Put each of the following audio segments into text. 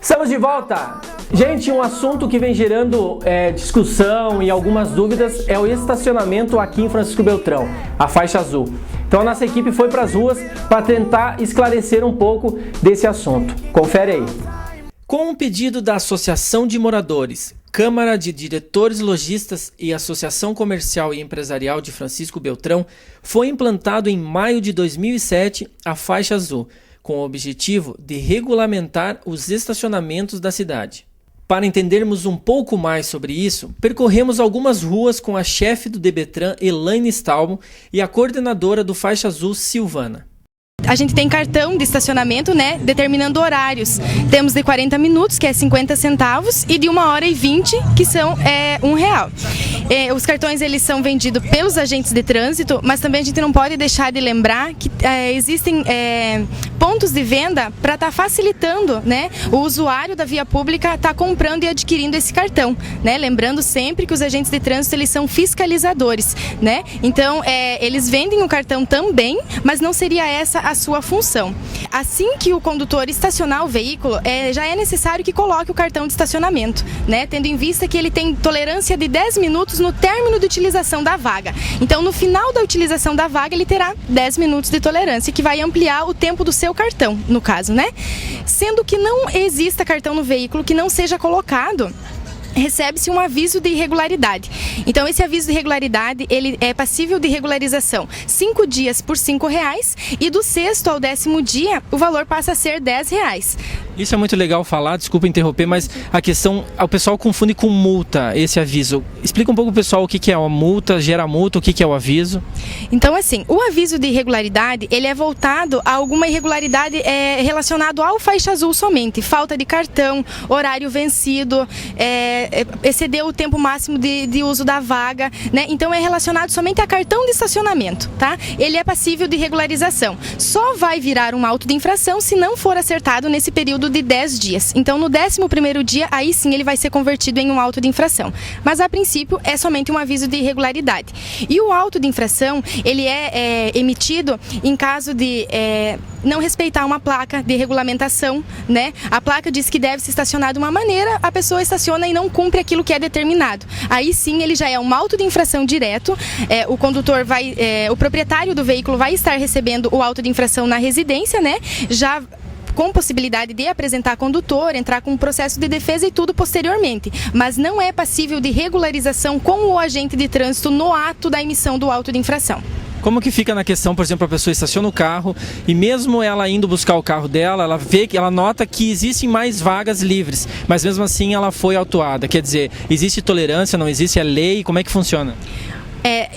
Estamos de volta! Gente, um assunto que vem gerando discussão e algumas dúvidas é o estacionamento aqui em Francisco Beltrão, a faixa azul. Então a nossa equipe foi para as ruas para tentar esclarecer um pouco desse assunto. Confere aí. Com um pedido da Associação de Moradores, Câmara de Diretores Lojistas e Associação Comercial e Empresarial de Francisco Beltrão, foi implantado em maio de 2007 a faixa azul, com o objetivo de regulamentar os estacionamentos da cidade. Para entendermos um pouco mais sobre isso, percorremos algumas ruas com a chefe do Debetran, Elaine Stalmo, e a coordenadora do Faixa Azul, Silvana. A gente tem cartão de estacionamento, né, determinando horários. Temos de 40 minutos, que é 50 centavos, e de 1h20, que são R$1. Os cartões eles são vendidos pelos agentes de trânsito, mas também a gente não pode deixar de lembrar que existem pontos de venda para estar facilitando, né, o usuário da via pública estar comprando e adquirindo esse cartão, né? Lembrando sempre que os agentes de trânsito eles são fiscalizadores, né? Então eles vendem o cartão também, mas não seria essa a sua função. Assim que o condutor estacionar o veículo, já é necessário que coloque o cartão de estacionamento, né? Tendo em vista que ele tem tolerância de 10 minutos no término de utilização da vaga. Então, no final da utilização da vaga, ele terá 10 minutos de tolerância, que vai ampliar o tempo do seu cartão, no caso, né? Sendo que não exista cartão no veículo que não seja colocado, recebe-se um aviso de irregularidade. Então, esse aviso de irregularidade, ele é passível de regularização 5 dias por R$5 e do 6º ao 10º dia, o valor passa a ser R$10. Isso é muito legal falar, desculpa interromper, mas a questão, o pessoal confunde com multa esse aviso. Explica um pouco pro pessoal o que é a multa, gera multa, o que é o aviso. Então, assim, o aviso de irregularidade, ele é voltado a alguma irregularidade relacionado ao faixa azul somente. Falta de cartão, horário vencido, excedeu o tempo máximo de uso da vaga, né? Então é relacionado somente a cartão de estacionamento, tá? Ele é passível de regularização. Só vai virar um auto de infração se não for acertado nesse período de 10 dias. Então no 11º dia, aí sim ele vai ser convertido em um auto de infração. Mas a princípio é somente um aviso de irregularidade. E o auto de infração, ele é emitido em caso de não respeitar uma placa de regulamentação, né? A placa diz que deve se estacionar de uma maneira, a pessoa estaciona e não cumpre aquilo que é determinado. Aí sim ele já é um auto de infração direto, o condutor vai, o proprietário do veículo vai estar recebendo o auto de infração na residência, né? Já com possibilidade de apresentar condutor, entrar com um processo de defesa e tudo posteriormente. Mas não é passível de regularização com o agente de trânsito no ato da emissão do auto de infração. Como que fica na questão, por exemplo, a pessoa estaciona o carro e mesmo ela indo buscar o carro dela, ela vê que ela nota que existem mais vagas livres, mas mesmo assim ela foi autuada. Quer dizer, existe tolerância, não existe, é lei, como é que funciona?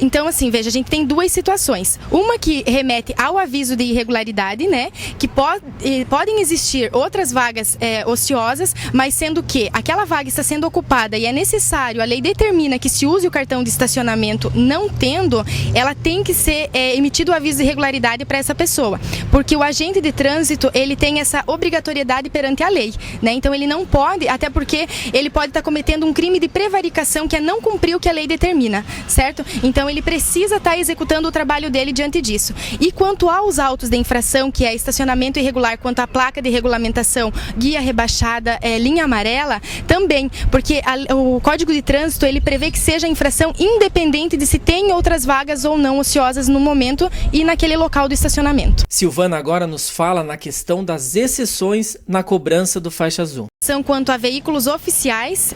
Então, assim, veja, a gente tem duas situações. Uma que remete ao aviso de irregularidade, né? Que podem existir outras vagas ociosas, mas sendo que aquela vaga está sendo ocupada e é necessário, a lei determina que se use o cartão de estacionamento não tendo, ela tem que ser emitido o aviso de irregularidade para essa pessoa. Porque o agente de trânsito, ele tem essa obrigatoriedade perante a lei, né? Então ele não pode, até porque ele pode estar cometendo um crime de prevaricação, que é não cumprir o que a lei determina, certo? Então ele precisa estar executando o trabalho dele diante disso. E quanto aos autos de infração, que é estacionamento irregular, quanto à placa de regulamentação, guia rebaixada, linha amarela, também, porque o Código de Trânsito, ele prevê que seja infração independente de se tem outras vagas ou não ociosas no momento e naquele local do estacionamento. Silvana agora nos fala na questão das exceções na cobrança do faixa azul. São quanto a veículos oficiais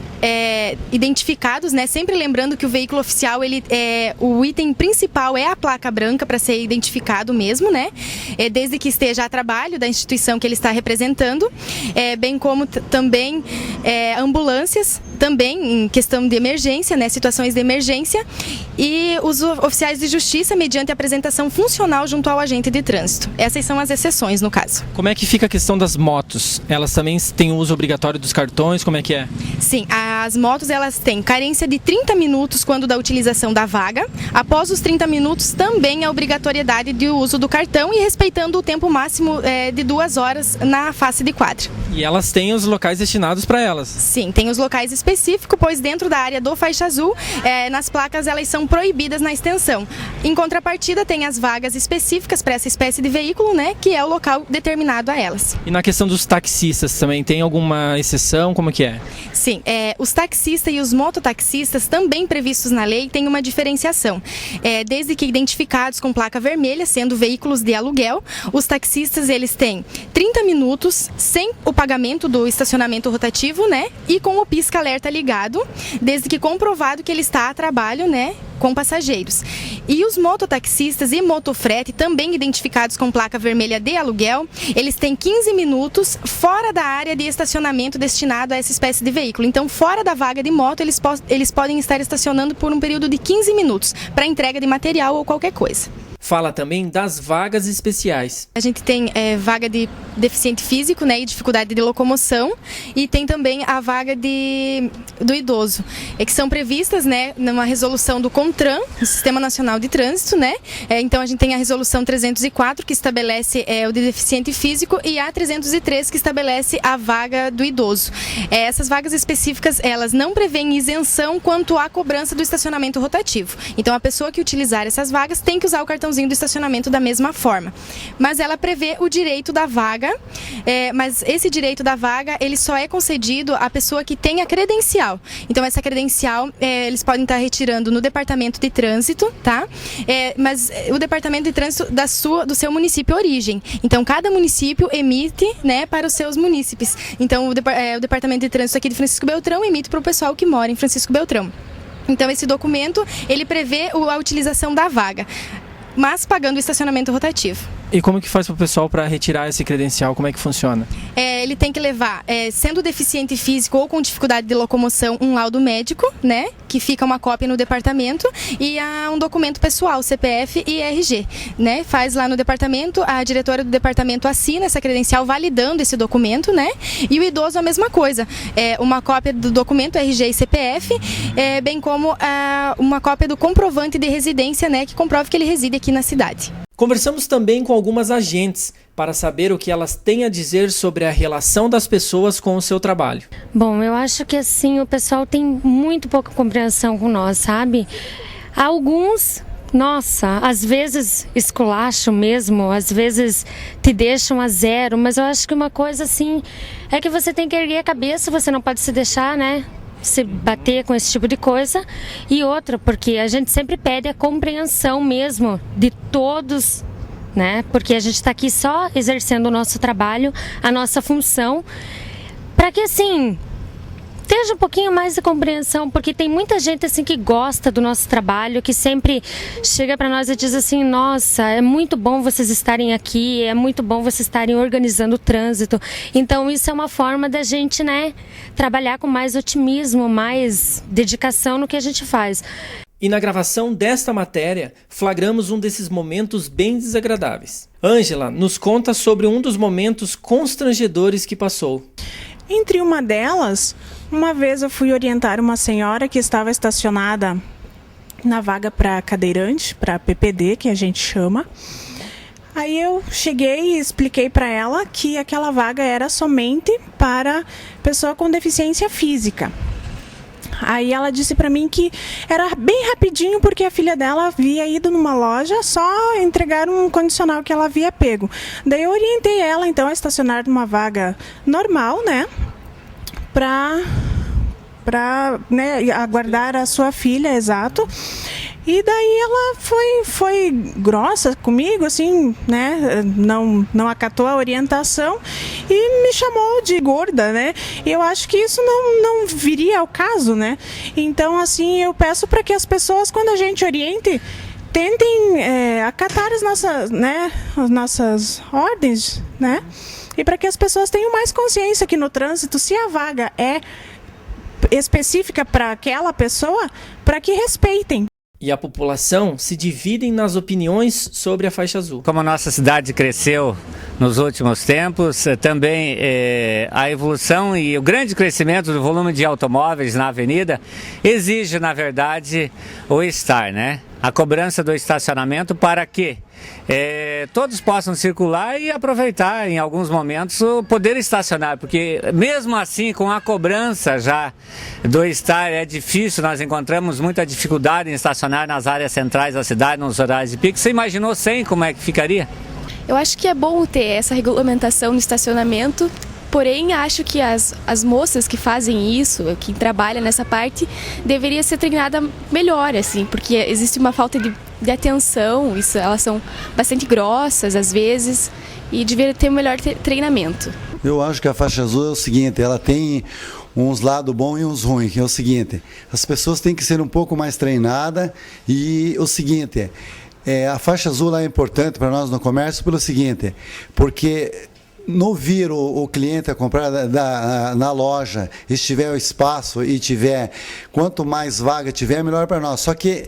identificados, né? Sempre lembrando que o veículo oficial, o item principal é a placa branca para ser identificado mesmo, né? Desde que esteja a trabalho da instituição que ele está representando, bem como também ambulâncias, também em questão de emergência, né? Situações de emergência, e os oficiais de justiça mediante apresentação funcional junto ao agente de trânsito. Essas são as exceções no caso. Como é que fica a questão das motos? Elas também têm o uso obrigatório dos cartões? Como é que é? Sim, as motos elas têm carência de 30 minutos quando da utilização da vaga. Após os 30 minutos também a obrigatoriedade de uso do cartão e respeitando o tempo máximo de 2 horas na face de quadra. E elas têm os locais destinados para elas? Sim, tem os locais específico, pois dentro da área do faixa azul, nas placas elas são proibidas na extensão. Em contrapartida, tem as vagas específicas para essa espécie de veículo, né, que é o local determinado a elas. E na questão dos taxistas também, tem alguma exceção? Como que é? Sim, os taxistas e os mototaxistas, também previstos na lei, têm uma diferenciação. Desde que identificados com placa vermelha, sendo veículos de aluguel, os taxistas eles têm 30 minutos sem o pagamento do estacionamento rotativo, né, e com o pisca-alerta ligado, desde que comprovado que ele está a trabalho, né, com passageiros. E os mototaxistas e motofrete, também identificados com placa vermelha de aluguel, eles têm 15 minutos fora da área de estacionamento destinado a essa espécie de veículo. Então, fora da vaga de moto, eles podem estar estacionando por um período de 15 minutos para entrega de material ou qualquer coisa. Fala também das vagas especiais. A gente tem vaga de deficiente físico, né, e dificuldade de locomoção, e tem também a vaga do idoso, que são previstas, né, numa resolução do CONTRAN, do Sistema Nacional de Trânsito, né. Então a gente tem a resolução 304 que estabelece o de deficiente físico e a 303 que estabelece a vaga do idoso. Essas vagas específicas, elas não prevêem isenção quanto à cobrança do estacionamento rotativo. Então a pessoa que utilizar essas vagas tem que usar o cartãozinho do estacionamento da mesma forma. Mas ela prevê o direito da vaga, mas esse direito da vaga, ele só é concedido à pessoa que tem a credencial. Então essa credencial, eles podem estar retirando no departamento de trânsito, tá? Mas o departamento de trânsito do seu município origem. Então cada município emite, né, para os seus munícipes. Então o departamento de trânsito aqui de Francisco Beltrão emite para o pessoal que mora em Francisco Beltrão. Então esse documento, ele prevê a utilização da vaga, mas pagando o estacionamento rotativo. E como que faz para o pessoal para retirar esse credencial? Como é que funciona? Ele tem que levar, sendo deficiente físico ou com dificuldade de locomoção, um laudo médico, né, que fica uma cópia no departamento, e um documento pessoal, CPF e RG, né, faz lá no departamento, a diretora do departamento assina essa credencial validando esse documento, né, e o idoso a mesma coisa, uma cópia do documento RG e CPF, bem como uma cópia do comprovante de residência, né, que comprove que ele reside aqui na cidade. Conversamos também com algumas agentes para saber o que elas têm a dizer sobre a relação das pessoas com o seu trabalho. Bom, eu acho que assim, o pessoal tem muito pouca compreensão com nós, sabe? Alguns, nossa, às vezes esculacham mesmo, às vezes te deixam a zero, mas eu acho que uma coisa assim, é que você tem que erguer a cabeça, você não pode se deixar, né, se bater com esse tipo de coisa. E outra, porque a gente sempre pede a compreensão mesmo de todos, né? Porque a gente está aqui só exercendo o nosso trabalho, a nossa função, para que assim esteja um pouquinho mais de compreensão, porque tem muita gente assim que gosta do nosso trabalho, que sempre chega para nós e diz assim: nossa, é muito bom vocês estarem aqui, é muito bom vocês estarem organizando o trânsito. Então isso é uma forma da gente, né, trabalhar com mais otimismo, mais dedicação no que a gente faz. E na gravação desta matéria, flagramos um desses momentos bem desagradáveis. Ângela nos conta sobre um dos momentos constrangedores que passou. Entre uma delas, uma vez eu fui orientar uma senhora que estava estacionada na vaga para cadeirante, para PPD, que a gente chama. Aí eu cheguei e expliquei para ela que aquela vaga era somente para pessoa com deficiência física. Aí ela disse para mim que era bem rapidinho, porque a filha dela havia ido numa loja só entregar um condicional que ela havia pego. Daí eu orientei ela então a estacionar numa vaga normal, né, para né, aguardar a sua filha, exato. E daí ela foi grossa comigo, assim, né, não acatou a orientação e me chamou de gorda, né. E eu acho que isso não viria ao caso, né. Então, assim, eu peço para que as pessoas, quando a gente oriente, tentem acatar as nossas ordens, né. E para que as pessoas tenham mais consciência que no trânsito, se a vaga é específica para aquela pessoa, para que respeitem. E a população se divide nas opiniões sobre a faixa azul. Como a nossa cidade cresceu nos últimos tempos, também a evolução e o grande crescimento do volume de automóveis na avenida exige, na verdade, o estar, né? a cobrança do estacionamento para que todos possam circular e aproveitar em alguns momentos o poder estacionar, porque mesmo assim com a cobrança já do estar é difícil, nós encontramos muita dificuldade em estacionar nas áreas centrais da cidade, nos horários de pico. Você imaginou sem como é que ficaria? Eu acho que é bom ter essa regulamentação no estacionamento, porém acho que as moças que fazem isso, que trabalham nessa parte, deveria ser treinada melhor, assim, porque existe uma falta de atenção, elas são bastante grossas às vezes e deveria ter um melhor treinamento. Eu acho que a faixa azul é o seguinte, ela tem uns lados bons e uns ruins, que é o seguinte, as pessoas têm que ser um pouco mais treinadas e o seguinte, a faixa azul é importante para nós no comércio pelo seguinte, porque não vir o cliente a comprar na loja, e se tiver o espaço e tiver, quanto mais vaga tiver, melhor para nós. Só que,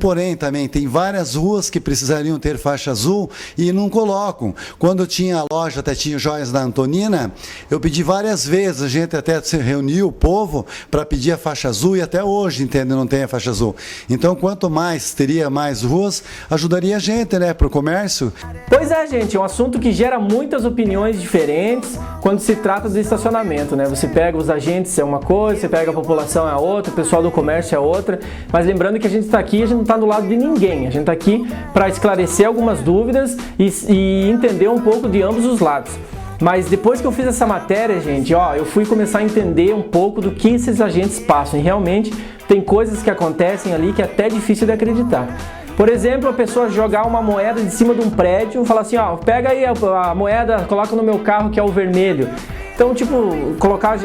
porém também, tem várias ruas que precisariam ter faixa azul e não colocam. Quando tinha a loja, até tinha Joias da Antonina, eu pedi várias vezes, a gente até se reuniu, o povo, para pedir a faixa azul e até hoje, entende, não tem a faixa azul. Então, quanto mais teria mais ruas, ajudaria a gente, né, para o comércio. Pois é, gente, é um assunto que gera muitas opiniões diferentes quando se trata do estacionamento, né? Você pega os agentes é uma coisa, você pega a população é outra, o pessoal do comércio é outra, mas lembrando que a gente está aqui, a gente não está do lado de ninguém, a gente está aqui para esclarecer algumas dúvidas e entender um pouco de ambos os lados. Mas depois que eu fiz essa matéria, gente, eu fui começar a entender um pouco do que esses agentes passam e realmente tem coisas que acontecem ali que é até difícil de acreditar. Por exemplo, a pessoa jogar uma moeda de cima de um prédio, falar assim, pega aí a moeda, coloca no meu carro que é o vermelho. Então,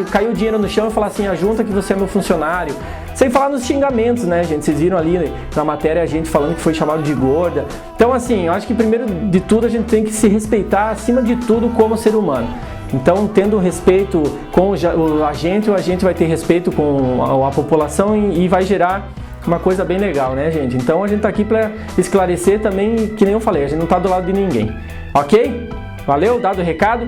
caiu o dinheiro no chão e falar assim, junta que você é meu funcionário. Sem falar nos xingamentos, né, gente? Vocês viram ali na matéria a gente falando que foi chamado de gorda. Então, assim, eu acho que primeiro de tudo a gente tem que se respeitar acima de tudo como ser humano. Então, tendo respeito com o agente vai ter respeito com a população e vai gerar uma coisa bem legal, né, gente? Então a gente tá aqui para esclarecer também, que nem eu falei, a gente não tá do lado de ninguém. Ok? Valeu? Dado o recado?